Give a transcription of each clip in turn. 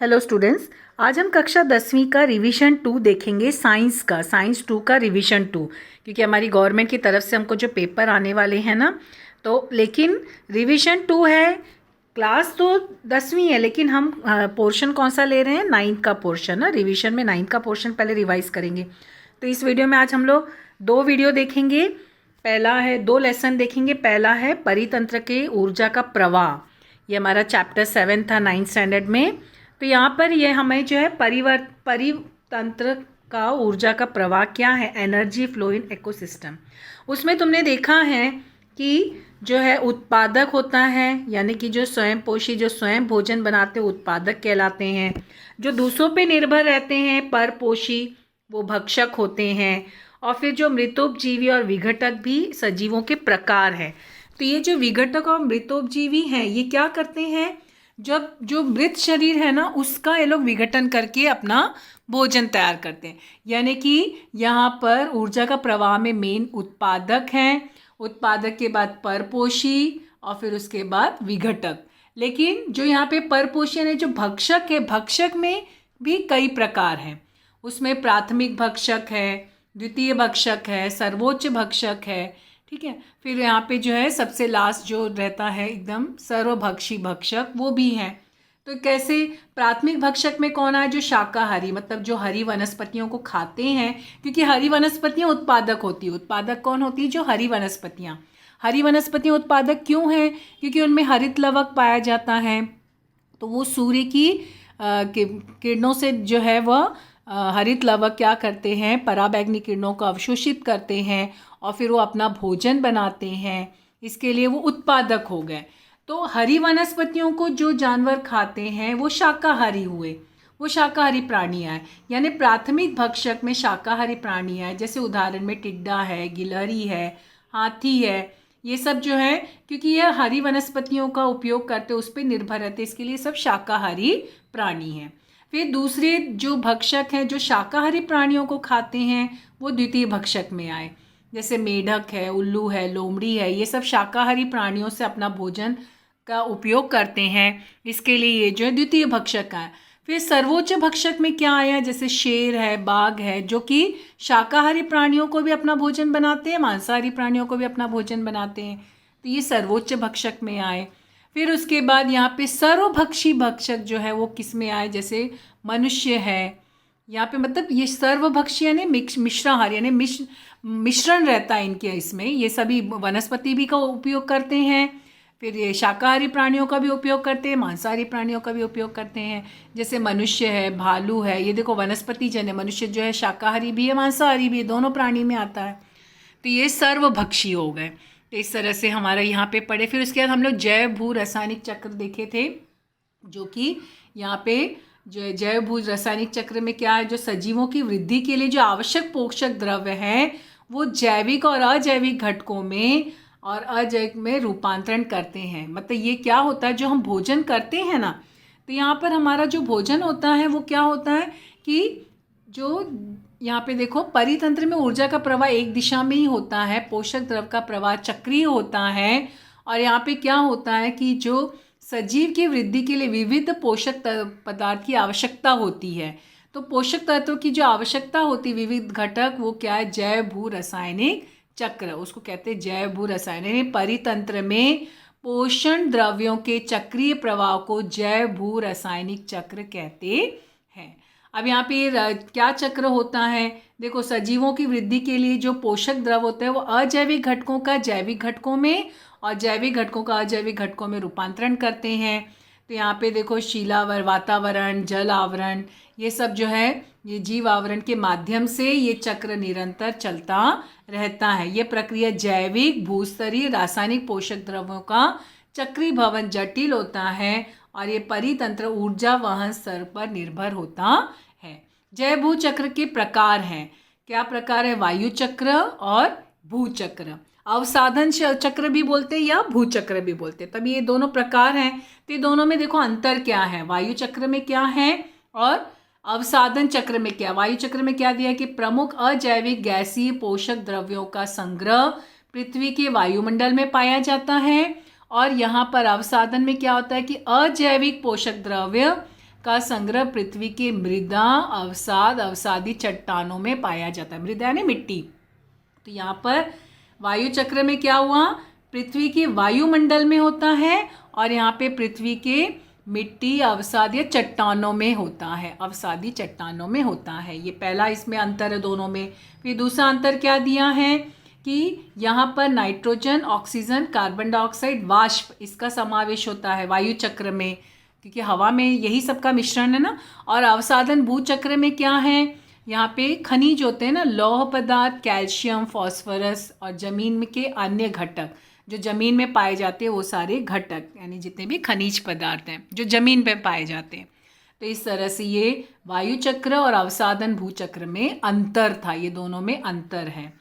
Hello students, आज हम कक्षा 10वीं का रिवीजन 2 देखेंगे। साइंस 2 का रिवीजन 2, क्योंकि हमारी गवर्नमेंट की तरफ से हमको जो पेपर आने वाले हैं ना, तो लेकिन रिवीजन 2 है। क्लास तो 10वीं है, लेकिन हम पोर्शन कौन सा ले रहे हैं? 9th का पोर्शन ना। रिवीजन में 9th का पोर्शन पहले रिवाइज करेंगे। तो इस वीडियो में आज हम लोग 2 वीडियो देखेंगे। पहला है 2 लेसन देखेंगे। पहला है परितंत्र के ऊर्जा का प्रवाह। ये हमारा चैप्टर 7 था 9th स्टैंडर्ड में। तो यहाँ पर ये हमें जो है परितंत्र का ऊर्जा का प्रवाह क्या है, एनर्जी फ्लो इन इकोसिस्टम। उसमें तुमने देखा है कि जो है उत्पादक होता है, यानी कि जो स्वयं पोषी, जो स्वयं भोजन बनाते हैं, उत्पादक कहलाते हैं। जो दूसरों पे निर्भर रहते हैं, परपोषी, वो भक्षक होते हैं। और फिर जो मृतोपजीवी और विघटक भी सजीवों के प्रकार हैं। तो ये जो विघटक और मृतोपजीवी हैं, ये क्या करते हैं? जब जो मृत शरीर है ना, उसका ये लोग विघटन करके अपना भोजन तैयार करते हैं। यानी कि यहाँ पर ऊर्जा का प्रवाह में मेन उत्पादक हैं, उत्पादक के बाद परपोषी और फिर उसके बाद विघटक। लेकिन जो यहाँ पे परपोषी यानी जो भक्षक है, भक्षक में भी कई प्रकार हैं। उसमें प्राथमिक भक्षक है, द्वितीय भक्षक है, सर्वोच्च भक्षक है। ठीक है। फिर यहाँ पे जो है सबसे लास्ट जो रहता है एकदम सर्वभक्षी भक्षक, वो भी है। तो कैसे? प्राथमिक भक्षक में कौन है? जो शाकाहारी, मतलब जो हरी वनस्पतियों को खाते हैं, क्योंकि हरी वनस्पतियाँ उत्पादक होती है। उत्पादक कौन होती है? जो हरी वनस्पतियाँ। हरी वनस्पतियाँ उत्पादक क्यों हैं? क्योंकि उनमें हरित लवक पाया जाता है। तो वो सूर्य की किरणों से जो है वह हरित लवक क्या करते हैं? पराबैंगनी किरणों को अवशोषित करते हैं और फिर वो अपना भोजन बनाते हैं। इसके लिए वो उत्पादक हो गए। तो हरी वनस्पतियों को जो जानवर खाते हैं वो शाकाहारी हुए, वो शाकाहारी प्राणियाँ हैं। यानी प्राथमिक भक्षक में शाकाहारी प्राणियाँ हैं, जैसे उदाहरण में टिड्डा है, गिलहरी है, हाथी है। ये सब जो है, क्योंकि ये हरी वनस्पतियों का उपयोग करते, उस पर निर्भर रहते, इसके लिए सब शाकाहारी प्राणी हैं। फिर दूसरे जो भक्षक हैं, जो शाकाहारी प्राणियों को खाते हैं, वो द्वितीय भक्षक में आए। जैसे मेढक है, उल्लू है, लोमड़ी है, ये सब शाकाहारी प्राणियों से अपना भोजन का उपयोग करते हैं। इसके लिए ये जो है द्वितीय भक्षक है। फिर सर्वोच्च भक्षक में क्या आया? जैसे शेर है, बाघ है, जो कि शाकाहारी प्राणियों को भी अपना भोजन बनाते हैं, मांसाहारी प्राणियों को भी अपना भोजन बनाते हैं। तो ये सर्वोच्च भक्षक में आए। फिर उसके बाद यहाँ पे सर्वभक्षी भक्षक जो है वो किस में आए? जैसे मनुष्य है। यहाँ पे मतलब ये सर्वभक्षी यानी मिश्राहार, यानी मिश्रण रहता है इनके इसमें। ये सभी वनस्पति भी का उपयोग करते हैं, फिर ये शाकाहारी प्राणियों का भी उपयोग करते हैं, मांसाहारी प्राणियों का भी उपयोग करते हैं। जैसे मनुष्य है, भालू है, ये देखो वनस्पति जन है। मनुष्य जो है शाकाहारी भी है, मांसाहारी भी है, दोनों प्राणी में आता है। तो ये सर्वभक्षी हो गए। तो इस तरह से हमारा यहाँ पे पढ़े। फिर उसके बाद हम लोग जैव भू रासायनिक चक्र देखे थे, जो कि यहाँ पे जो जैव भू रासायनिक चक्र में क्या है? जो सजीवों की वृद्धि के लिए जो आवश्यक पोषक द्रव्य हैं, वो जैविक और अजैविक घटकों में और अजैविक में रूपांतरण करते हैं। मतलब ये क्या होता है? जो हम भोजन करते हैं ना, तो यहाँ पर हमारा जो भोजन होता है वो क्या होता है कि जो यहाँ पे देखो, परितंत्र में ऊर्जा का प्रवाह एक दिशा में ही होता है, पोषक द्रव्य का प्रवाह चक्रीय होता है। और यहाँ पे क्या होता है कि जो सजीव की वृद्धि के लिए विविध पोषक पदार्थ की आवश्यकता होती है। तो पोषक तत्वों की जो आवश्यकता होती है, विविध घटक, वो क्या है? जैव भू रासायनिक चक्र, उसको कहते हैं जैव भू रासायनिक। परितंत्र में पोषण द्रव्यों के चक्रीय प्रवाह को जैव भू रासायनिक चक्र कहते हैं। अब यहाँ पे क्या चक्र होता है? देखो, सजीवों की वृद्धि के लिए जो पोषक द्रव्य होते हैं वो अजैविक घटकों का जैविक घटकों में और जैविक घटकों का अजैविक घटकों में रूपांतरण करते हैं। तो यहाँ पे देखो, शिलावर, वातावरण, जल आवरण, ये सब जो है ये जीव आवरण के माध्यम से ये चक्र निरंतर चलता रहता है। ये प्रक्रिया जैविक, भूस्तरीय, रासायनिक पोषक द्रव्यों का चक्रीय भवन जटिल होता है और ये परितंत्र ऊर्जा वहन स्तर पर निर्भर होता है। जैव भू चक्र के प्रकार हैं। क्या प्रकार है? वायु चक्र और भू चक्र। अवसाधन चक्र भी बोलते हैं या भू चक्र भी बोलते हैं। तब ये दोनों प्रकार हैं। तो ये दोनों में देखो अंतर क्या है? वायु चक्र में क्या है और अवसाधन चक्र में क्या? वायु चक्र में क्या दिया कि प्रमुख अजैविक गैसीय पोषक द्रव्यों का संग्रह पृथ्वी के वायुमंडल में पाया जाता है। और यहाँ पर अवसाधन में क्या होता है कि अजैविक पोषक द्रव्य का संग्रह पृथ्वी के मृदा अवसाद अवसादी चट्टानों में पाया जाता है। मृदा यानी मिट्टी। तो यहाँ पर वायु चक्र में क्या हुआ, पृथ्वी के वायुमंडल में होता है और यहाँ पे पृथ्वी के मिट्टी अवसाद या चट्टानों में होता है, अवसादी चट्टानों में होता है। ये पहला इसमें अंतर है दोनों में। फिर दूसरा अंतर क्या दिया है कि यहाँ पर नाइट्रोजन, ऑक्सीजन, कार्बन डाइऑक्साइड, वाष्प, इसका समावेश होता है वायु चक्र में, क्योंकि हवा में यही सबका मिश्रण है ना। और अवसादन भूचक्र में क्या है, यहाँ पे खनिज होते हैं ना, लौह पदार्थ, कैल्शियम, फॉस्फोरस और जमीन में के अन्य घटक, जो जमीन में पाए जाते हैं वो सारे घटक, यानी जितने भी खनिज पदार्थ हैं जो जमीन पे पाए जाते हैं। तो इस तरह से ये वायु चक्र और अवसादन भूचक्र में अंतर था, ये दोनों में अंतर है।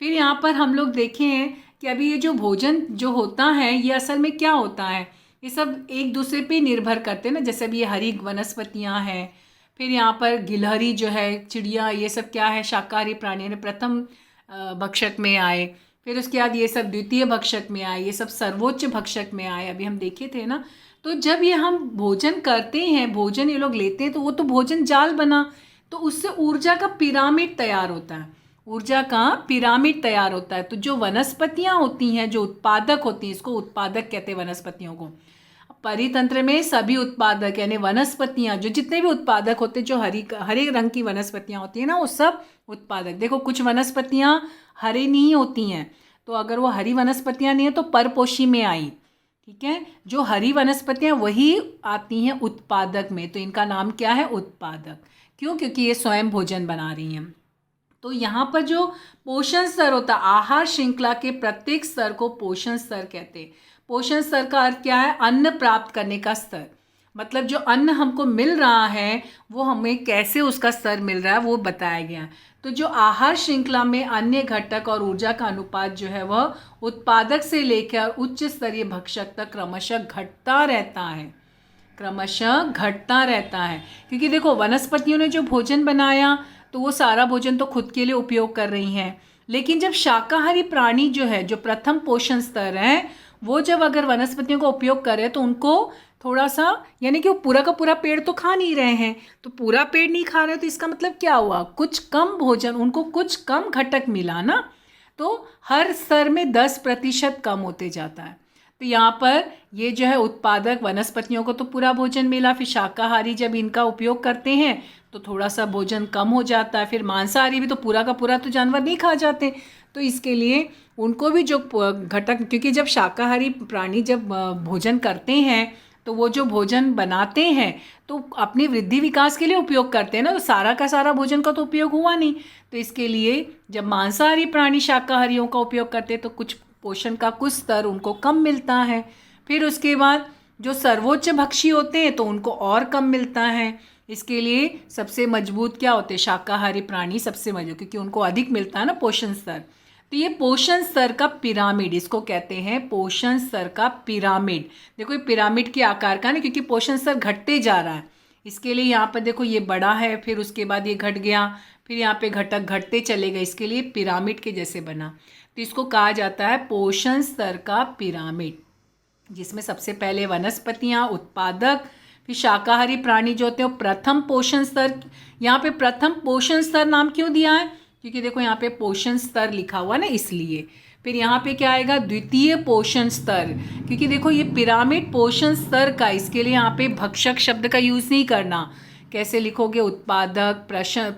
फिर यहाँ पर हम लोग देखें कि अभी ये जो भोजन जो होता है ये असल में क्या होता है, ये सब एक दूसरे पे निर्भर करते हैं ना। जैसे अभी ये हरी वनस्पतियाँ हैं, फिर यहाँ पर गिलहरी जो है, चिड़िया, ये सब क्या है, शाकाहारी प्राणी ने प्रथम भक्षक में आए। फिर उसके बाद ये सब द्वितीय भक्षक में आए, ये सब सर्वोच्च भक्षक में आए, अभी हम देखे थे ना। तो जब ये हम भोजन करते हैं, भोजन ये लोग लेते हैं, तो वो तो भोजन जाल बना, तो उससे ऊर्जा का पिरामिड तैयार होता है, ऊर्जा का पिरामिड तैयार होता है। तो जो वनस्पतियाँ होती हैं, जो उत्पादक होती हैं, इसको उत्पादक कहते हैं वनस्पतियों को। परितंत्र में सभी उत्पादक यानी वनस्पतियाँ, जो जितने भी उत्पादक होते हैं, जो हरे रंग की वनस्पतियाँ होती हैं ना, वो सब उत्पादक। देखो कुछ वनस्पतियाँ हरे नहीं होती हैं, तो अगर वो हरी वनस्पतियाँ नहीं है तो परपोषी में आई, ठीक है। जो हरी वनस्पतियाँ वही आती हैं उत्पादक में, तो इनका नाम क्या है, उत्पादक। क्यों, क्योंकि ये स्वयं भोजन बना रही हैं। तो यहाँ पर जो पोषण स्तर होता है, आहार श्रृंखला के प्रत्येक स्तर को पोषण स्तर कहते हैं। पोषण स्तर का अर्थ क्या है, अन्न प्राप्त करने का स्तर, मतलब जो अन्न हमको मिल रहा है वो हमें कैसे उसका स्तर मिल रहा है वो बताया गया। तो जो आहार श्रृंखला में अन्य घटक और ऊर्जा का अनुपात जो है वह उत्पादक से लेकर उच्च स्तरीय भक्षक तक क्रमशः घटता रहता है, क्रमशः घटता रहता है। क्योंकि देखो वनस्पतियों ने जो भोजन बनाया तो वो सारा भोजन तो खुद के लिए उपयोग कर रही हैं, लेकिन जब शाकाहारी प्राणी जो है, जो प्रथम पोषण स्तर है, वो जब अगर वनस्पतियों का उपयोग करें तो उनको थोड़ा सा, यानी कि वो पूरा का पूरा पेड़ तो खा नहीं रहे हैं, तो पूरा पेड़ नहीं खा रहे तो इसका मतलब क्या हुआ, कुछ कम भोजन, उनको कुछ कम घटक मिला ना, तो हर स्तर में 10% कम होते जाता है। तो यहाँ पर ये जो है उत्पादक वनस्पतियों को तो पूरा भोजन मिला, फिर शाकाहारी जब इनका उपयोग करते हैं तो थोड़ा सा भोजन कम हो जाता है, फिर मांसाहारी भी तो पूरा का पूरा तो जानवर नहीं खा जाते, तो इसके लिए उनको भी जो घटक, क्योंकि जब शाकाहारी प्राणी जब भोजन करते हैं तो वो जो भोजन बनाते हैं तो अपनी वृद्धि विकास के लिए उपयोग करते हैं ना, तो सारा का सारा भोजन का तो उपयोग हुआ नहीं। तो इसके लिए जब मांसाहारी प्राणी शाकाहारियों का उपयोग करते हैं तो कुछ पोषण का कुछ स्तर उनको कम मिलता है। फिर उसके बाद जो सर्वोच्च भक्षी होते हैं तो उनको और कम मिलता है। इसके लिए सबसे मजबूत क्या होते हैं, शाकाहारी प्राणी सबसे मजबूत, क्योंकि उनको अधिक मिलता है ना पोषण स्तर। तो ये पोषण स्तर का पिरामिड, इसको कहते हैं पोषण स्तर का पिरामिड। देखो ये पिरामिड के आकार का ना, क्योंकि पोषण स्तर घटते जा रहा है, इसके लिए यहाँ पर देखो ये बड़ा है, फिर उसके बाद ये घट गया, फिर यहाँ पे घटक घटते चले गए, इसके लिए पिरामिड के जैसे बना। तो इसको कहा जाता है पोषण स्तर का पिरामिड, जिसमें सबसे पहले वनस्पतियाँ, उत्पादक, फिर शाकाहारी प्राणी जो होते हैं वो प्रथम पोषण स्तर। यहाँ पे प्रथम पोषण स्तर नाम क्यों दिया है, क्योंकि देखो यहाँ पे पोषण स्तर लिखा हुआ ना, इसलिए। फिर यहाँ पे क्या आएगा, द्वितीय पोषण स्तर, क्योंकि देखो ये पिरामिड पोषण स्तर का, इसके लिए यहाँ पे भक्षक शब्द का यूज़ नहीं करना। कैसे लिखोगे, उत्पादक,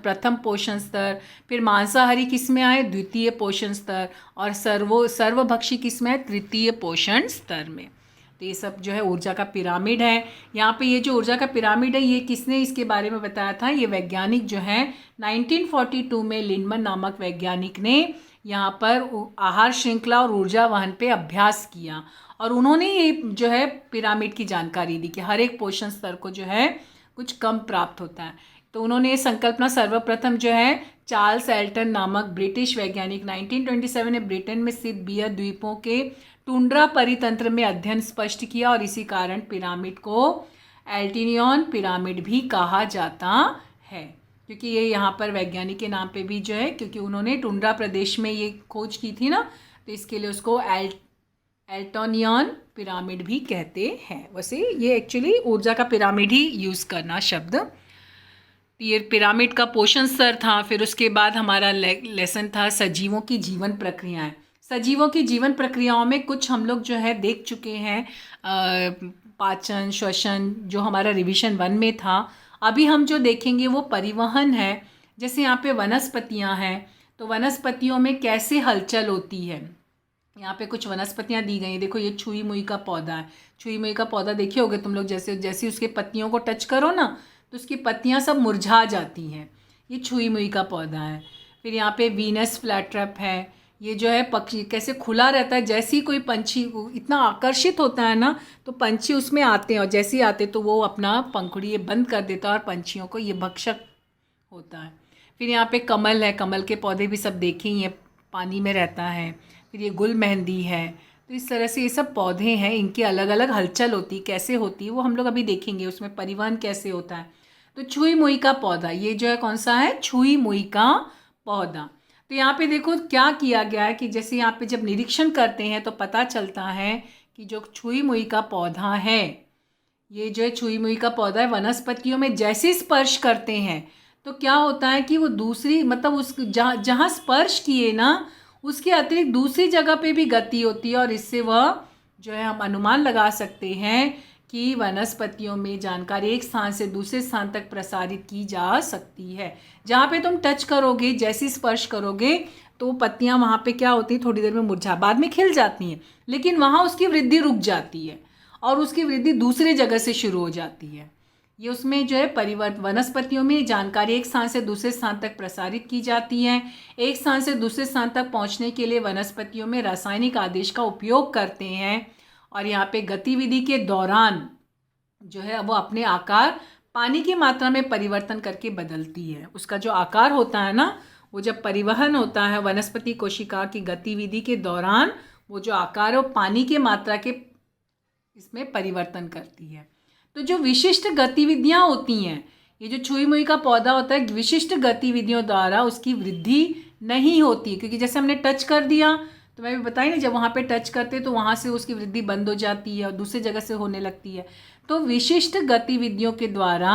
प्रथम पोषण स्तर, फिर मांसाहारी किस में आए, द्वितीय पोषण स्तर, और सर्वभक्षी किस में है, तृतीय पोषण स्तर में। तो ये सब जो है ऊर्जा का पिरामिड है। यहाँ पे ये जो ऊर्जा का पिरामिड है ये किसने इसके बारे में बताया था, ये वैज्ञानिक जो है 1942 में लिंडमन नामक वैज्ञानिक ने यहाँ पर आहार श्रृंखला और ऊर्जा वहन पे अभ्यास किया, और उन्होंने ये जो है पिरामिड की जानकारी दी कि हर एक पोषण स्तर को जो है कुछ कम प्राप्त होता है। तो उन्होंने ये संकल्पना सर्वप्रथम जो है चार्ल्स एल्टन नामक ब्रिटिश वैज्ञानिक 1927 में ब्रिटेन में स्थित बियर द्वीपों के टुंड्रा परितंत्र में अध्ययन स्पष्ट किया, और इसी कारण पिरामिड को एल्टिनियन पिरामिड भी कहा जाता है, क्योंकि ये यहाँ पर वैज्ञानिक के नाम पे भी जो है, क्योंकि उन्होंने टुंड्रा प्रदेश में ये खोज की थी ना, तो इसके लिए उसको एल्टोनियन पिरामिड भी कहते हैं। वैसे ये एक्चुअली ऊर्जा का पिरामिड ही यूज़ करना शब्द। ये पिरामिड का पोषण स्तर था। फिर उसके बाद हमारा लेसन था सजीवों की जीवन प्रक्रियाएं। सजीवों की जीवन प्रक्रियाओं में कुछ हम लोग जो है देख चुके हैं, पाचन, श्वसन, जो हमारा रिवीजन 1 में था। अभी हम जो देखेंगे वो परिवहन है। जैसे यहाँ पे वनस्पतियाँ हैं, तो वनस्पतियों में कैसे हलचल होती है। यहाँ पे कुछ वनस्पतियाँ दी गई हैं। देखो ये छुई मुई का पौधा है। छुई मुई का पौधा देखे होगे तुम लोग, जैसे जैसे उसके पत्तियों को टच करो ना तो उसकी पत्तियाँ सब मुरझा जाती हैं। ये छुई मुई का पौधा है। फिर यहाँ पे वीनस फ्लैट्रप है। ये जो है पक्षी कैसे खुला रहता है, जैसे ही कोई पंछी इतना आकर्षित होता है ना तो पंछी उसमें आते हैं, और जैसे ही आते तो वो अपना पंखुड़ी ये बंद कर देता है और पंछियों को ये भक्षक होता है। फिर यहाँ पे कमल है। कमल के पौधे भी सब देखे ही हैं, पानी में रहता है। फिर ये गुल मेहंदी है। तो इस तरह से ये सब पौधे हैं, इनकी अलग अलग हलचल होती, कैसे होती है वो हम लोग अभी देखेंगे। उसमें परिवहन कैसे होता है। तो छुई मुई का पौधा, ये जो है कौन सा है, छुई मुई का पौधा। तो यहाँ पे देखो क्या किया गया है कि जैसे यहाँ पे जब निरीक्षण करते हैं तो पता चलता है कि जो छुई मुई का पौधा है, ये जो है छुई मुई का पौधा है, वनस्पतियों में जैसे स्पर्श करते हैं तो क्या होता है कि वो दूसरी, मतलब उस जहाँ स्पर्श किए ना उसके अतिरिक्त दूसरी जगह पे भी गति होती है, और इससे वह जो है हम अनुमान लगा सकते हैं कि वनस्पतियों में जानकारी एक स्थान से दूसरे स्थान तक प्रसारित की जा सकती है। जहाँ पे तुम टच करोगे, जैसे स्पर्श करोगे तो पत्तियाँ वहाँ पे क्या होती हैं, थोड़ी देर में मुरझा, बाद में खिल जाती हैं, लेकिन वहाँ उसकी वृद्धि रुक जाती है और उसकी वृद्धि दूसरे जगह से शुरू हो जाती है। ये उसमें जो है परिवर्तन, वनस्पतियों में जानकारी एक स्थान से दूसरे स्थान तक प्रसारित की जाती है। एक स्थान से दूसरे स्थान तक पहुंचने के लिए वनस्पतियों में रासायनिक आदेश का उपयोग करते हैं, और यहाँ पे गतिविधि के दौरान जो है वो अपने आकार पानी की मात्रा में परिवर्तन करके बदलती है। उसका जो आकार होता है ना, वो जब परिवहन होता है वनस्पति कोशिका की गतिविधि के दौरान, वो जो आकार है वो पानी की मात्रा के इसमें परिवर्तन करती है। तो जो विशिष्ट गतिविधियाँ होती हैं, ये जो छुई मुई का पौधा होता है, विशिष्ट गतिविधियों द्वारा उसकी वृद्धि नहीं होती, क्योंकि जैसे हमने टच कर दिया तो मैं भी बताई ना, जब वहाँ पे टच करते तो वहाँ से उसकी वृद्धि बंद हो जाती है और दूसरी जगह से होने लगती है। तो विशिष्ट गतिविधियों के द्वारा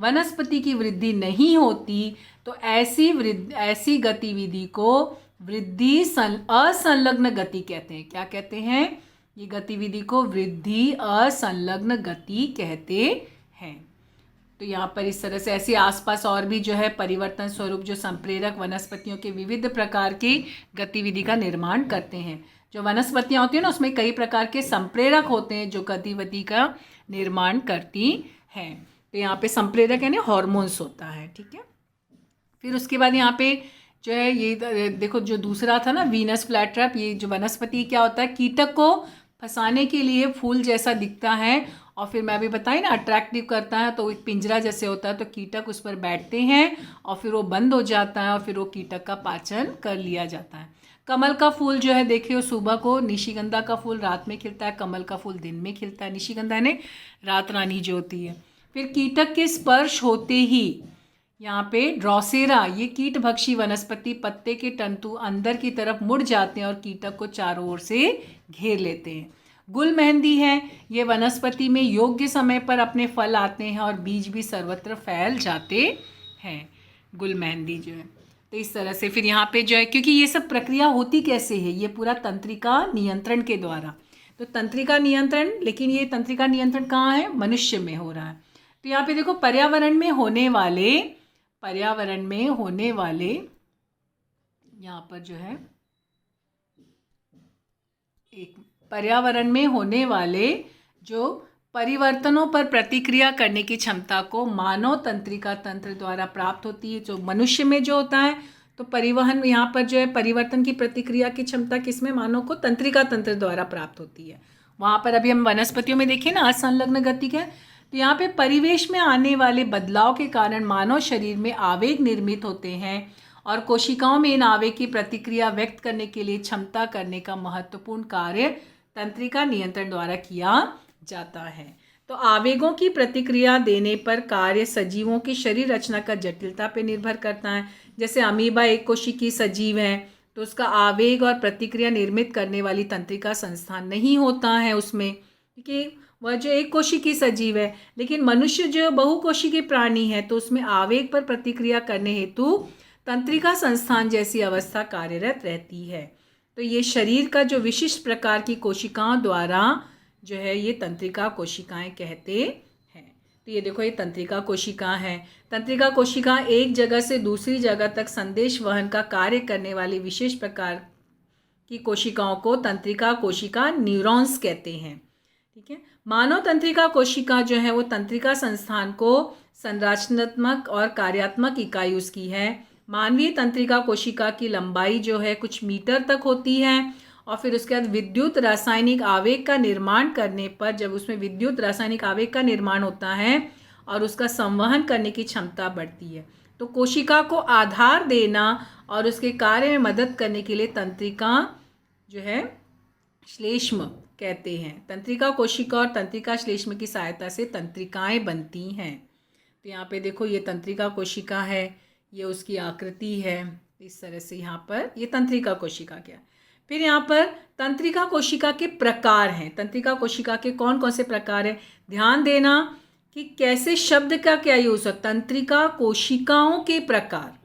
वनस्पति की वृद्धि नहीं होती, तो ऐसी गतिविधि को वृद्धि असंलग्न गति कहते हैं। क्या कहते हैं? ये गतिविधि को वृद्धि असंलग्न गति कहते हैं। तो यहाँ पर इस तरह से ऐसे आसपास और भी जो है परिवर्तन स्वरूप जो संप्रेरक वनस्पतियों के विविध प्रकार की गतिविधि का निर्माण करते हैं। जो वनस्पतियाँ होती हैं ना, उसमें कई प्रकार के संप्रेरक होते हैं जो गतिविधि का निर्माण करती हैं। तो यहाँ पे संप्रेरक यानी हार्मोन्स होता है, ठीक है। फिर उसके बाद यहाँ पे जो है ये देखो, जो दूसरा था ना वीनस फ्लैट्रप, ये जो वनस्पति क्या होता है, कीटक को फंसाने के लिए फूल जैसा दिखता है, और फिर मैं अभी बताई ना अट्रैक्टिव करता है, तो एक पिंजरा जैसे होता है, तो कीटक उस पर बैठते हैं और फिर वो बंद हो जाता है और फिर वो कीटक का पाचन कर लिया जाता है। कमल का फूल जो है देखिए, सुबह को निशिगंधा का फूल रात में खिलता है, कमल का फूल दिन में खिलता है। निशिगंधा ने रात रानी जो होती है। फिर कीटक के स्पर्श होते ही यहाँ पे ड्रोसेरा, ये कीटभक्षी वनस्पति, पत्ते के तंतु अंदर की तरफ मुड़ जाते हैं और कीटक को चारों ओर से घेर लेते हैं। गुल मेहंदी है, ये वनस्पति में योग्य समय पर अपने फल आते हैं और बीज भी सर्वत्र फैल जाते हैं। गुल मेहंदी जो है, तो इस तरह से फिर यहाँ पे जो है, क्योंकि ये सब प्रक्रिया होती कैसे है, ये पूरा तंत्रिका नियंत्रण के द्वारा। तो तंत्रिका नियंत्रण, लेकिन ये तंत्रिका नियंत्रण कहाँ है? मनुष्य में हो रहा है। तो यहाँ पे देखो पर्यावरण में होने वाले यहाँ पर जो है एक पर्यावरण में होने वाले जो परिवर्तनों पर प्रतिक्रिया करने की क्षमता को मानव तंत्रिका तंत्र द्वारा प्राप्त होती है। जो मनुष्य में जो होता है, तो परिवहन यहाँ पर जो है परिवर्तन की प्रतिक्रिया की क्षमता किसमें? मानव को तंत्रिका तंत्र द्वारा प्राप्त होती है। वहाँ पर अभी हम वनस्पतियों में देखें ना असंलग्न गति का, तो यहाँ पे परिवेश में आने वाले बदलाव के कारण मानव शरीर में आवेग निर्मित होते हैं और कोशिकाओं में इन आवेग की प्रतिक्रिया व्यक्त करने के लिए क्षमता करने का महत्वपूर्ण कार्य तंत्रिका नियंत्रण द्वारा किया जाता है। तो आवेगों की प्रतिक्रिया देने पर कार्य सजीवों की शरीर रचना का जटिलता पर निर्भर करता है। जैसे अमीबा एक कोशिकीय सजीव है, तो उसका आवेग और प्रतिक्रिया निर्मित करने वाली तंत्रिका संस्थान नहीं होता है उसमें, क्योंकि वह जो एक कोशिकीय सजीव है। लेकिन मनुष्य जो बहुकोशिकीय प्राणी है तो उसमें आवेग पर प्रतिक्रिया करने हेतु तंत्रिका संस्थान जैसी अवस्था कार्यरत रहती है। तो ये शरीर का जो विशिष्ट प्रकार की कोशिकाओं द्वारा जो है ये तंत्रिका कोशिकाएं कहते हैं। तो ये देखो, ये तंत्रिका कोशिका है। तंत्रिका कोशिका एक जगह से दूसरी जगह तक संदेश वहन का कार्य करने वाली विशेष प्रकार की कोशिकाओं को तंत्रिका कोशिका न्यूरॉन्स कहते हैं। ठीक है, मानव तंत्रिका कोशिका जो है वो तंत्रिका संस्थान को संरचनात्मक और कार्यात्मक इकाई उसकी है। मानवीय तंत्रिका कोशिका की लंबाई जो है कुछ मीटर तक होती है और फिर उसके बाद विद्युत रासायनिक आवेग का निर्माण करने पर, जब उसमें विद्युत रासायनिक आवेग का निर्माण होता है और उसका संवहन करने की क्षमता बढ़ती है, तो कोशिका को आधार देना और उसके कार्य में मदद करने के लिए तंत्रिका जो है श्लेष्म कहते हैं। तंत्रिका कोशिका और तंत्रिका श्लेष्म की सहायता से तंत्रिकाएं बनती हैं। तो यहाँ पे देखो, ये तंत्रिका कोशिका है, ये उसकी आकृति है इस तरह से। यहाँ पर ये तंत्रिका कोशिका क्या। फिर यहाँ पर तंत्रिका कोशिका के प्रकार हैं। तंत्रिका कोशिका के कौन कौन से प्रकार हैं, ध्यान देना कि कैसे शब्द का क्या यूज है। तंत्रिका कोशिकाओं के प्रकार,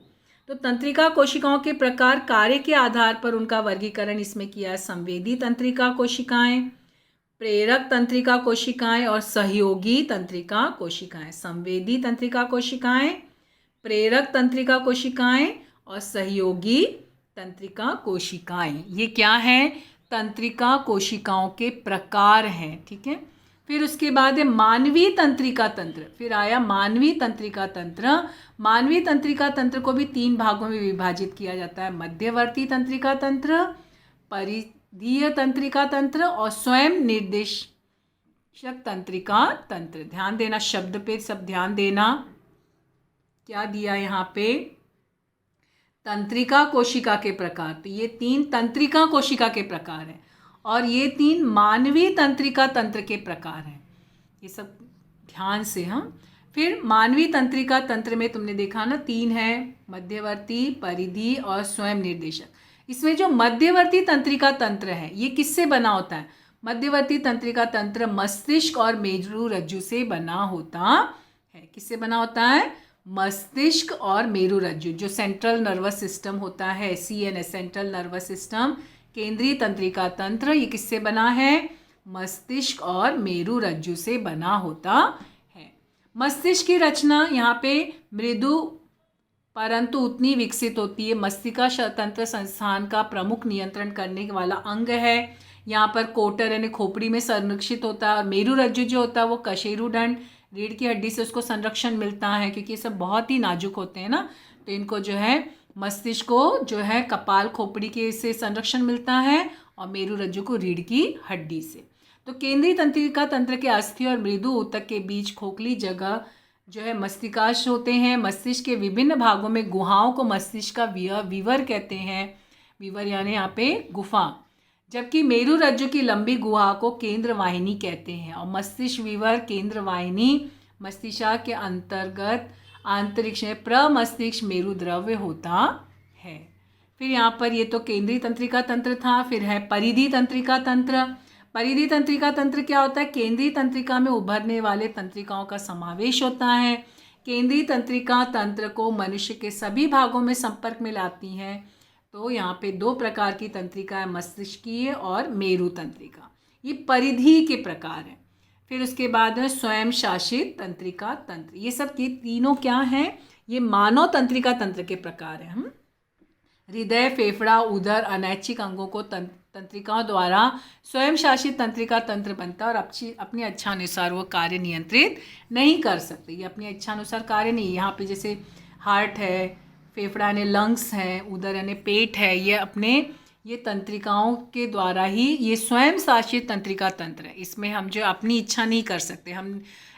तो तंत्रिका कोशिकाओं के प्रकार कार्य के आधार पर उनका वर्गीकरण इसमें किया है। संवेदी तंत्रिका कोशिकाएं, प्रेरक तंत्रिका कोशिकाएं और सहयोगी तंत्रिका कोशिकाएं। संवेदी तंत्रिका कोशिकाएं, प्रेरक तंत्रिका कोशिकाएं और सहयोगी तंत्रिका कोशिकाएं। ये क्या है, तंत्रिका कोशिकाओं के प्रकार हैं। ठीक है, फिर उसके बाद है मानवीय तंत्रिका तंत्र। फिर आया मानवीय तंत्रिका तंत्र। मानवीय तंत्रिका तंत्र को भी 3 भागों में विभाजित किया जाता है। मध्यवर्ती तंत्रिका तंत्र, परिधीय तंत्रिका तंत्र और स्वयं निर्देशक तंत्रिका तंत्र। ध्यान देना, शब्द पे सब ध्यान देना। क्या दिया यहाँ पे, तंत्रिका कोशिका के प्रकार। तो ये 3 तंत्रिका कोशिका के प्रकार हैं और ये 3 मानवीय तंत्रिका तंत्र के प्रकार हैं। ये सब ध्यान से। हम फिर मानवीय तंत्रिका तंत्र में तुमने देखा ना, 3 है, मध्यवर्ती, परिधि और स्वयं निर्देशक। इसमें जो मध्यवर्ती तंत्रिका तंत्र है ये किससे बना होता है, मध्यवर्ती तंत्रिका तंत्र मस्तिष्क और मेरुरज्जु से बना होता है। किससे बना होता है, मस्तिष्क और मेरुरज्जु। जो सेंट्रल नर्वस सिस्टम होता है, CNS सेंट्रल नर्वस सिस्टम, केंद्रीय तंत्रिका तंत्र, ये किससे बना है, मस्तिष्क और मेरुरज्जु से बना होता है। मस्तिष्क की रचना यहाँ पे मृदु परंतु उतनी विकसित होती है। मस्तिष्का तंत्र संस्थान का प्रमुख नियंत्रण करने वाला अंग है। यहाँ पर कोटर यानी खोपड़ी में संरक्षित होता है और मेरुरज्जु जो होता है वो कशेरुदंड रीढ़ की हड्डी से उसको संरक्षण मिलता है, क्योंकि ये सब बहुत ही नाजुक होते हैं ना। तो इनको जो है मस्तिष्क को जो है कपाल खोपड़ी के से संरक्षण मिलता है और मेरुरज्जु को रीढ़ की हड्डी से। तो केंद्रीय तंत्रिका तंत्र के अस्थि और मृदु ऊतक के बीच खोखली जगह जो है मस्तिष्काश होते हैं। मस्तिष्क के विभिन्न भागों में गुहाओं को मस्तिष्क का विवर कहते हैं। विवर यानी यहाँ पे गुफा। जबकि मेरुरज्जु की लंबी गुहा को केंद्र वाहिनी कहते हैं और मस्तिष्क विवर केंद्र वाहिनी मस्तिष्क के अंतर्गत आंतरिक्ष में प्रमस्तिष्क मेरुद्रव्य होता है। फिर यहाँ पर ये तो केंद्रीय तंत्रिका तंत्र था। फिर है परिधि तंत्रिका तंत्र। परिधि तंत्रिका तंत्र क्या होता है, केंद्रीय तंत्रिका में उभरने वाले तंत्रिकाओं का समावेश होता है। केंद्रीय तंत्रिका तंत्र को मनुष्य के सभी भागों में संपर्क में लाती हैं। तो यहाँ पे 2 प्रकार की तंत्रिका है, मस्तिष्कीय और मेरु तंत्रिका। ये परिधि के प्रकार हैं। फिर उसके बाद है स्वयं शासित तंत्रिका तंत्र। ये सब ये तीनों क्या हैं, ये मानव तंत्रिका तंत्र के प्रकार हैं। हम हृदय, फेफड़ा, उदर, अनैच्छिक अंगों को तंत्रिकाओं द्वारा स्वयं शासित तंत्रिका तंत्र बनता है और अपनी इच्छानुसार वो कार्य नियंत्रित नहीं कर सकते। ये अपनी इच्छानुसार कार्य नहीं। यहाँ पे जैसे हार्ट है, फेफड़ा यानी लंग्स हैं, उदर यानी पेट है, ये तंत्रिकाओं के द्वारा ही ये स्वयं शासित तंत्रिका तंत्र है। इसमें हम जो अपनी इच्छा नहीं कर सकते। हम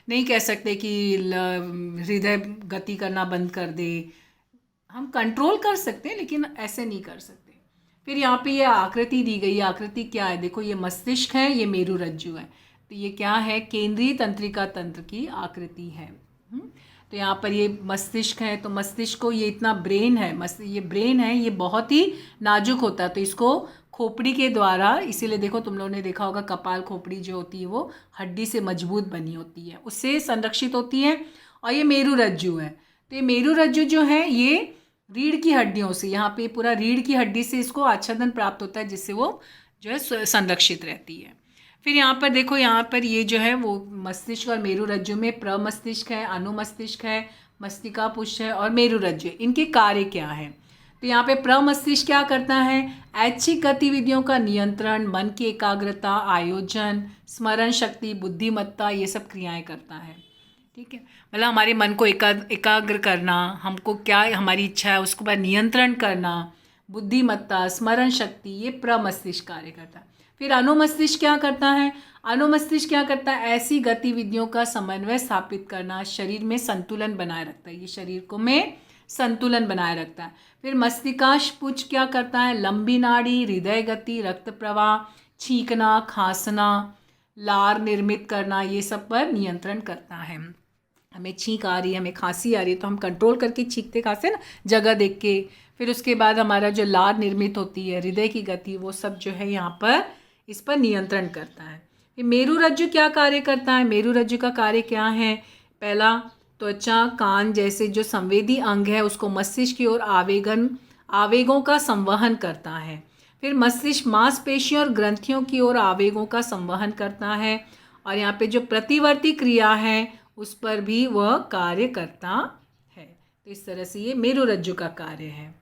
नहीं कह सकते कि हृदय गति करना बंद कर दे। हम कंट्रोल कर सकते हैं लेकिन ऐसे नहीं कर सकते। फिर यहाँ पे ये आकृति दी गई है। आकृति क्या है, देखो ये मस्तिष्क है, ये मेरुरज्जु है। तो ये क्या है, केंद्रीय तंत्रिका तंत्र की आकृति है। तो यहाँ पर ये मस्तिष्क है, तो मस्तिष्क को ये इतना ब्रेन है, ये ब्रेन है, ये बहुत ही नाजुक होता है, तो इसको खोपड़ी के द्वारा, इसीलिए देखो तुम लोगों ने देखा होगा कपाल खोपड़ी जो होती है वो हड्डी से मजबूत बनी होती है, उससे संरक्षित होती है। और ये मेरुरज्जु है, तो ये मेरुरज्जु जो है ये रीढ़ की हड्डियों से, यहाँ पे पूरा रीढ़ की हड्डी से इसको आच्छादन प्राप्त होता है, जिससे वो जो है संरक्षित रहती है। फिर यहाँ पर देखो, यहाँ पर ये जो है वो मस्तिष्क और मेरुरज्जु में प्रमस्तिष्क है, अनुमस्तिष्क है, मस्तिका पुष्ठ है और मेरुरज्जु, इनके कार्य क्या है। तो यहाँ पे प्रमस्तिष्क क्या करता है, ऐच्छिक गतिविधियों का नियंत्रण, मन की एकाग्रता, आयोजन, स्मरण शक्ति, बुद्धिमत्ता, ये सब क्रियाएं करता है। ठीक है, मतलब हमारे मन को एकाग्र करना, हमको क्या हमारी इच्छा है उसको पर नियंत्रण करना, बुद्धिमत्ता, स्मरण शक्ति, ये प्रमस्तिष्क कार्य करता है। फिर अनुमस्तिष्क क्या करता है, अनुमस्तिष्क क्या करता है, ऐसी गतिविधियों का समन्वय स्थापित करना, शरीर में संतुलन बनाए रखता है, ये शरीर को में संतुलन बनाए रखता है। फिर मस्तिष्कापुंज क्या करता है, लंबी नाड़ी, हृदय गति, रक्त प्रवाह, छींकना, खांसना, लार निर्मित करना, ये सब पर नियंत्रण करता है। हमें छींक आ रही है, हमें खांसी आ रही है, तो हम कंट्रोल करके छींकते खांसते ना, जगह देख के। फिर उसके बाद हमारा जो लार निर्मित होती है, हृदय की गति, वो सब जो है यहाँ पर इस पर नियंत्रण करता है। फिर मेरुरज्जु क्या कार्य करता है, मेरुरज्जु का कार्य क्या है, पहला त्वचा, कान जैसे जो संवेदी अंग है उसको मस्तिष्क की ओर आवेगों का संवहन करता है। फिर मस्तिष्क मांसपेशियों और ग्रंथियों की ओर आवेगों का संवहन करता है, और यहाँ पे जो प्रतिवर्ती क्रिया है उस पर भी वह कार्य करता है। तो इस तरह से ये मेरुरज्जु का कार्य है।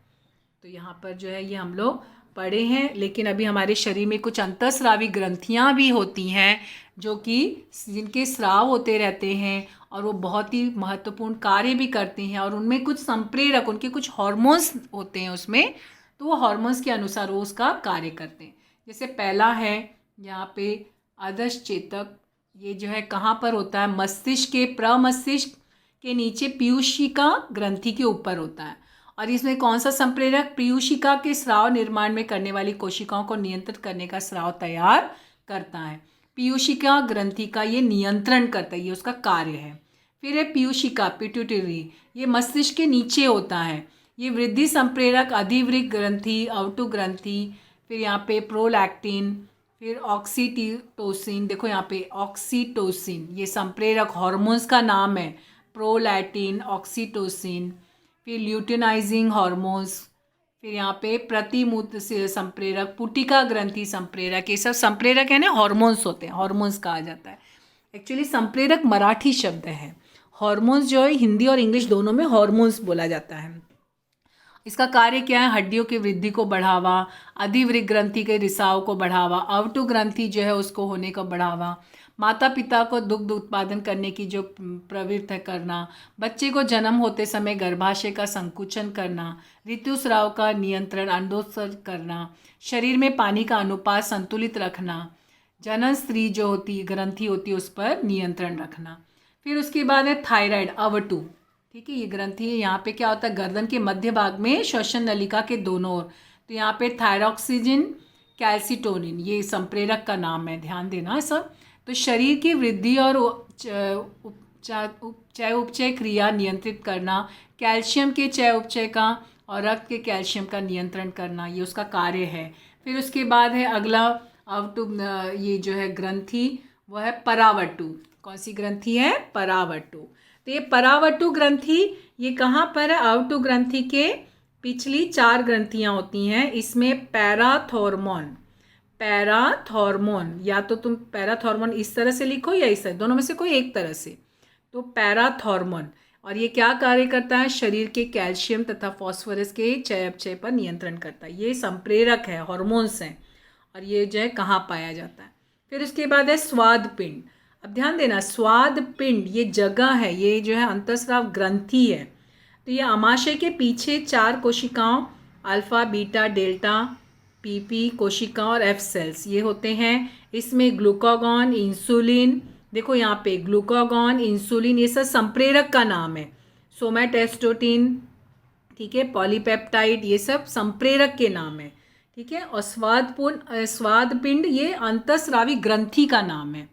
तो यहाँ पर जो है ये हम लोग पढ़े हैं, लेकिन अभी हमारे शरीर में कुछ अंतःस्रावी ग्रंथियाँ भी होती हैं जो कि जिनके स्राव होते रहते हैं और वो बहुत ही महत्वपूर्ण कार्य भी करते हैं, और उनमें कुछ संप्रेरक, उनके कुछ हार्मोन्स होते हैं उसमें, तो वो हार्मोन्स के अनुसार वो उसका कार्य करते हैं। जैसे पहला है यहाँ पे अधश चेतक, ये जो है कहाँ पर होता है, मस्तिष्क के प्रमस्तिष्क के नीचे पीयूषिका ग्रंथि के ऊपर होता है, और इसमें कौन सा संप्रेरक, पीयूषिका के स्राव निर्माण में करने वाली कोशिकाओं को नियंत्रित करने का स्राव तैयार करता है। पीयूषिका ग्रंथि का ये नियंत्रण करता है, ये उसका कार्य है। फिर है पीयूषिका, पिट्यूटरी, ये मस्तिष्क के नीचे होता है, ये वृद्धि संप्रेरक, अधिवृक्क ग्रंथि, अवटु ग्रंथि, फिर यहाँ पे प्रोलैक्टिन, फिर ऑक्सीटोसिन, देखो यहाँ पे ऑक्सीटोसिन, ये संप्रेरक हार्मोन्स का नाम है, प्रोलैक्टिन, ऑक्सीटोसिन, फिर ल्यूटिनाइजिंग हार्मोन्स, फिर यहाँ पे प्रतिमूत्र संप्रेरक, पुटिका ग्रंथि संप्रेरक, ये सब संप्रेरक है ना, हार्मोन्स होते हैं, हार्मोन्स कहा जाता है। एक्चुअली संप्रेरक मराठी शब्द है, हार्मोन्स जो है हिंदी और इंग्लिश दोनों में हार्मोन्स बोला जाता है। इसका कार्य क्या है, हड्डियों की वृद्धि को बढ़ावा, अधिवृक्क ग्रंथि के रिसाव को बढ़ावा, अवटु ग्रंथि जो है उसको होने का बढ़ावा, माता पिता को दुग्ध उत्पादन करने की जो प्रवृत्ति करना, बच्चे को जन्म होते समय गर्भाशय का संकुचन करना, ऋतुस्राव का नियंत्रण, अंडोत्सर्ग करना, शरीर में पानी का अनुपात संतुलित रखना, जनन स्त्री जो होती है ग्रंथि होती है उस पर नियंत्रण रखना। फिर उसके बाद है थायराइड, अवटु, ठीक है, ये ग्रंथि है, यहाँ पे क्या होता है, गर्दन के मध्य भाग में श्वसन नलिका के दोनों ओर, तो यहाँ पे थायरॉक्सिजिन, कैल्सिटोनिन, ये संप्रेरक का नाम है, ध्यान देना सब। तो शरीर की वृद्धि और चय उपचय क्रिया नियंत्रित करना, कैल्शियम के चय उपचय का और रक्त के कैल्शियम का नियंत्रण करना, ये उसका कार्य है। फिर उसके बाद है अगला अवटु, ये जो है ग्रंथि वो है परावटु, कौन सी ग्रंथि है, परावटु। तो ये परावटु ग्रंथि ये कहाँ पर है, अवटु ग्रंथि के पिछली 4 ग्रंथियाँ होती हैं, इसमें पैराथॉर्मोन, पैराथॉर्मोन, या तो तुम पैराथॉर्मोन इस तरह से लिखो या इस तरह, दोनों में से कोई एक तरह से, तो पैराथॉर्मोन, और ये क्या कार्य करता है, शरीर के कैल्शियम तथा फॉस्फोरस के चय अपचय पर नियंत्रण करता है, ये संप्रेरक है, हार्मोन्स हैं, और ये जो है कहाँ पाया जाता है। फिर उसके बाद है स्वाद पिंड, अब ध्यान देना, स्वाद पिंड ये जगह है, ये जो है अंतःस्राव ग्रंथि है, तो ये आमाशय के पीछे 4 कोशिकाओं अल्फा, बीटा, डेल्टा, पीपी कोशिका और एफ सेल्स ये होते हैं। इसमें ग्लूकागॉन, इंसुलिन, देखो यहाँ पे ग्लूकागॉन, इंसुलिन, ये सब संप्रेरक का नाम है, सोमैटेस्टोटिन, ठीक है, पॉलीपेप्टाइड, ये सब संप्रेरक के नाम है, ठीक है। और स्वाद पिंड ये अंतःस्रावी ग्रंथि का नाम है।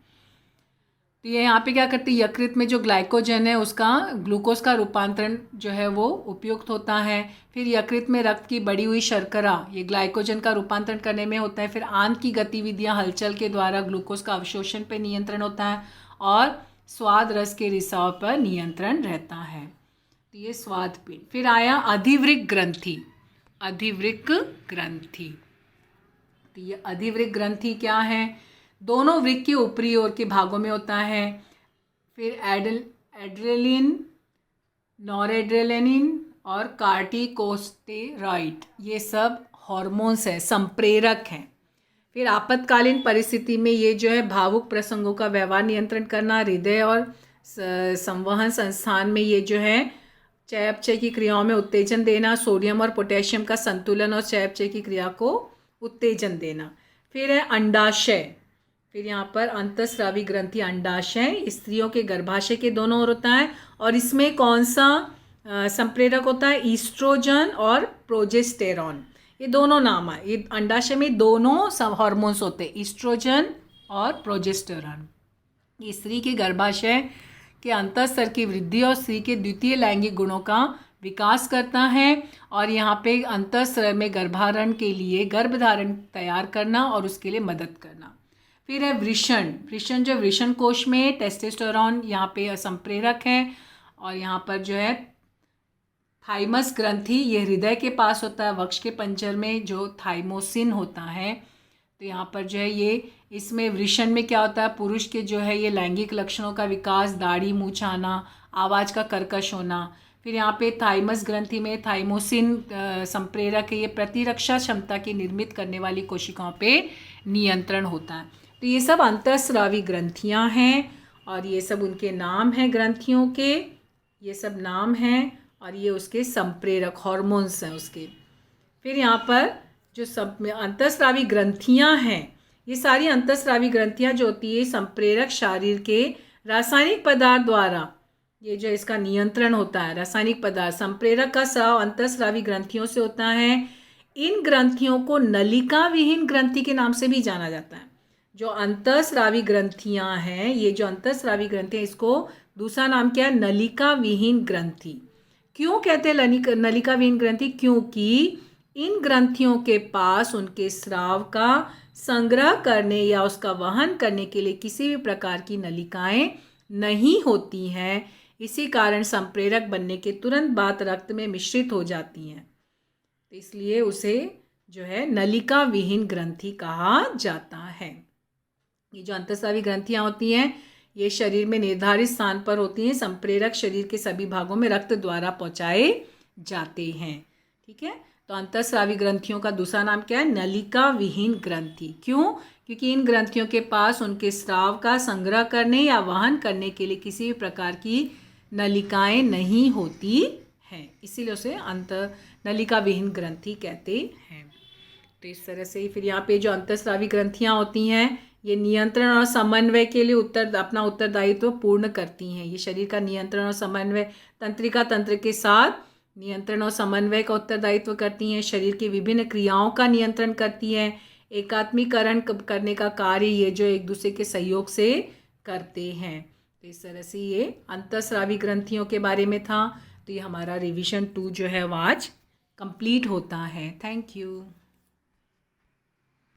तो ये यहाँ पे क्या करती है, यकृत में जो ग्लाइकोजन है उसका ग्लूकोज का रूपांतरण जो है वो उपयुक्त होता है। फिर यकृत में रक्त की बढ़ी हुई शर्करा ये ग्लाइकोजन का रूपांतरण करने में होता है। फिर आंत की गतिविधियाँ हलचल के द्वारा ग्लूकोज का अवशोषण पर नियंत्रण होता है और स्वाद रस के रिसाव पर नियंत्रण रहता है। तो ये स्वाद पिंड। फिर आया अधिवृक्क ग्रंथि। अधिवृक्क ग्रंथि, तो ये अधिवृक्क ग्रंथि क्या है, दोनों वृक्क के ऊपरी ओर के भागों में होता है। फिर एड्रेलिन, नॉरेड्रेलिन और कार्टिकोस्टेरॉइड ये सब हॉर्मोन्स हैं, संप्रेरक हैं। फिर आपातकालीन परिस्थिति में ये जो है भावुक प्रसंगों का व्यवहार नियंत्रण करना, हृदय और संवहन संस्थान में ये जो है चयापचय की क्रियाओं में उत्तेजन देना, सोडियम और पोटेशियम का संतुलन और चयापचय की क्रिया को उत्तेजन देना। फिर है अंडाशय। फिर यहाँ पर अंतःस्रावी ग्रंथि अंडाशय स्त्रियों के गर्भाशय के दोनों ओर होता है और इसमें कौन सा संप्रेरक होता है, ईस्ट्रोजन और प्रोजेस्टेरॉन, ये दोनों नाम है। ये अंडाशय में दोनों हार्मोन्स होते हैं, ईस्ट्रोजन और प्रोजेस्टेरॉन। ये स्त्री के गर्भाशय के अंतःस्तर की वृद्धि और स्त्री के द्वितीय लैंगिक गुणों का विकास करता है और यहाँ पे अंतःस्तर में गर्भाधारण के लिए गर्भधारण तैयार करना और उसके लिए मदद करना। फिर है वृषण। वृषण जो वृषण कोश में टेस्टोस्टेरोन यहाँ पे संप्रेरक है और यहाँ पर जो है थाइमस ग्रंथि ये हृदय के पास होता है, वक्ष के पंजर में जो थाइमोसिन होता है। तो यहाँ पर जो है ये इसमें वृषण में क्या होता है, पुरुष के जो है ये लैंगिक लक्षणों का विकास, दाढ़ी मूंछ आना, आवाज़ का कर्कश होना। फिर यहाँ पे थाइमस ग्रंथि में थाइमोसिन संप्रेरक है, ये प्रतिरक्षा क्षमता की निर्मित करने वाली कोशिकाओं पे नियंत्रण होता है। तो ये सब अंतःस्रावी ग्रंथियाँ हैं और ये सब उनके नाम हैं ग्रंथियों के, ये सब नाम हैं और ये उसके संप्रेरक हॉर्मोन्स हैं उसके। फिर यहाँ पर जो सब में अंतःस्रावी ग्रंथियाँ हैं, ये सारी अंतःस्रावी ग्रंथियाँ जो होती है संप्रेरक शरीर के रासायनिक पदार्थ द्वारा ये जो इसका नियंत्रण होता है, रासायनिक पदार्थ संप्रेरक का स्राव अंतःस्रावी ग्रंथियों से होता है। इन ग्रंथियों को नलिका विहीन ग्रंथि के नाम से भी जाना जाता है। जो अंतःस्रावी ग्रंथियां हैं, ये जो अंतःस्रावी ग्रंथियां, इसको दूसरा नाम क्या है, नलिका विहीन ग्रंथि। क्यों कहते हैं नलिका विहीन ग्रंथि, क्योंकि इन ग्रंथियों के पास उनके स्राव का संग्रह करने या उसका वहन करने के लिए किसी भी प्रकार की नलिकाएं नहीं होती हैं। इसी कारण संप्रेरक बनने के तुरंत बाद रक्त में मिश्रित हो जाती हैं, तो इसलिए उसे जो है नलिका विहीन ग्रंथि कहा जाता है। ये जो अंतःस्रावी ग्रंथियाँ होती हैं ये शरीर में निर्धारित स्थान पर होती हैं। संप्रेरक शरीर के सभी भागों में रक्त द्वारा पहुँचाए जाते हैं। ठीक है, तो अंतःस्रावी ग्रंथियों का दूसरा नाम क्या है, नलिका विहीन ग्रंथि। क्यों, क्योंकि इन ग्रंथियों के पास उनके स्राव का संग्रह करने या वहन करने के लिए किसी भी प्रकार की नलिकाएं नहीं होती हैं, इसीलिए उसे नलिका विहीन ग्रंथि कहते हैं। तो इस तरह से फिर यहाँ पे जो अंतःस्रावी ग्रंथियाँ होती हैं ये नियंत्रण और समन्वय के लिए अपना उत्तरदायित्व पूर्ण करती हैं। ये शरीर का नियंत्रण और समन्वय, तंत्रिका तंत्र के साथ नियंत्रण और समन्वय का उत्तरदायित्व करती हैं। शरीर की विभिन्न क्रियाओं का नियंत्रण करती हैं। एकात्मीकरण करने का कार्य ये जो एक दूसरे के सहयोग से करते हैं। तो इस तरह से ये अंतःस्रावी ग्रंथियों के बारे में था। तो ये हमारा रिवीजन 2 जो है वो आज कंप्लीट होता है। Thank you.